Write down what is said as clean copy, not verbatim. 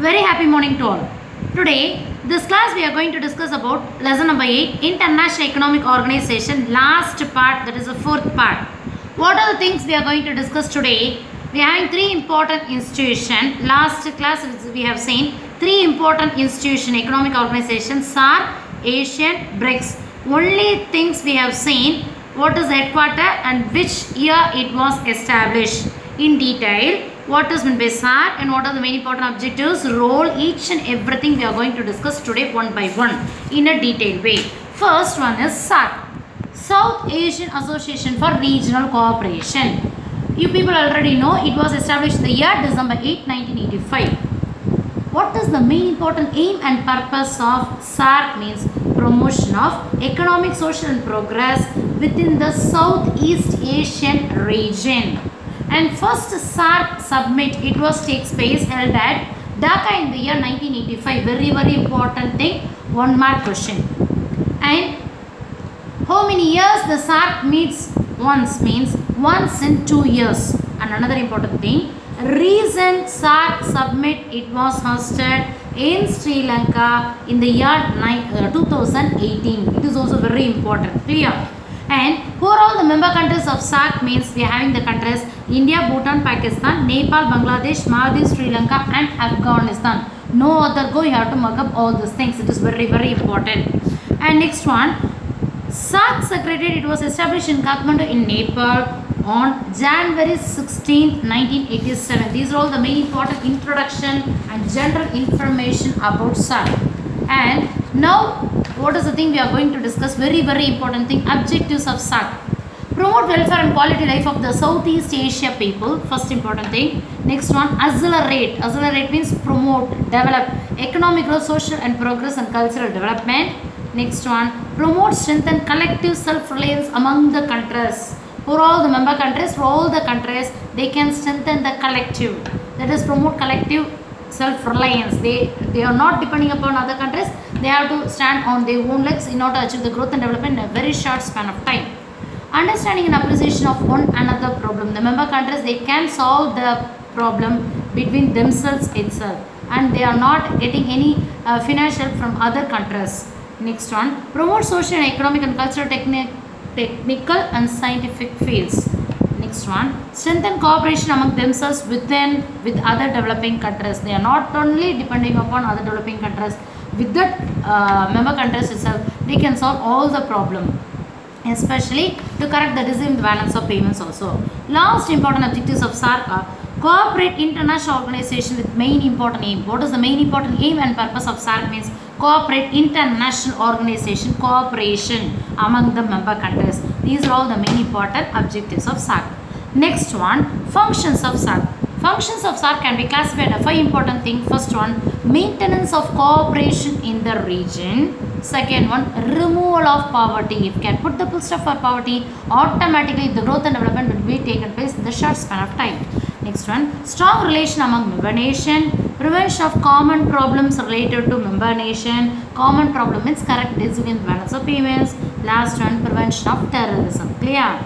Very happy morning to all. Today, this class we are going to discuss about lesson number 8, International Economic Organization, last part, that is the fourth part. What are the things we are going to discuss today? We are having three important institutions. Last class we have seen three important institutions, economic organizations, SAARC, ASEAN, BRICS. Only things we have seen, what is the headquarter and which year it was established. In detail, what is meant by SAARC and what are the main important objectives, role, each and everything we are going to discuss today one by one in a detailed way. First one is SAARC, South Asian Association for Regional Cooperation. You people already know it was established in the year December 8, 1985. What is the main important aim and purpose of SAARC? Means promotion of economic, social and progress within the Southeast Asian region. And first SAARC summit, it was takes place held at Dhaka in the year 1985. Very important thing, 1 mark question. And how many years the SAARC meets once? Means once in 2 years. And another important thing, recent SAARC summit, it was hosted in Sri Lanka in the year 2018. It is also very important. Clear? And who are all the member countries of SAARC? Means we are having the countries India, Bhutan, Pakistan, Nepal, Bangladesh, Maldives, Sri Lanka and Afghanistan. No other go, you have to mark up all these things. It is very important. And next one, SAARC Secretariat, it was established in Kathmandu in Nepal on January 16, 1987. These are all the main important introduction and general information about SAARC. And now, what is the thing we are going to discuss? Very important thing, objectives of SAARC. Promote welfare and quality life of the Southeast Asia people, first important thing. Next one, accelerate. Accelerate means promote, develop economic growth, social and progress and cultural development. Next one, promote, strengthen collective self-reliance among the countries. For all the member countries, for all the countries, they can strengthen the collective. That is, promote collective self-reliance. They are not depending upon other countries. They have to stand on their own legs in order to achieve the growth and development in a very short span of time. Understanding and appreciation of one another problem. The member countries, they can solve the problem between themselves itself, and they are not getting any financial help from other countries. Next one, promote social and economic and cultural technical and scientific fields. Next one, strengthen cooperation among themselves with other developing countries. They are not only depending upon other developing countries. With that member countries itself, they can solve all the problem, especially to correct the balance of payments also. Last important objectives of SAARC are cooperate international organization with main important aim. What is the main important aim and purpose of SAARC? Means cooperate international organization, cooperation among the member countries. These are all the main important objectives of SAARC. Next one, functions of SAARC. Functions of SAARC can be classified as 5 important things. First one, maintenance of cooperation in the region. Second one, removal of poverty. If you can put the full stop for poverty, automatically the growth and development will be taken place in the short span of time. Next one, strong relation among member nation. Prevention of common problems related to member nation. Common problem means correct discipline balance of payments. Last one, prevention of terrorism. Clear?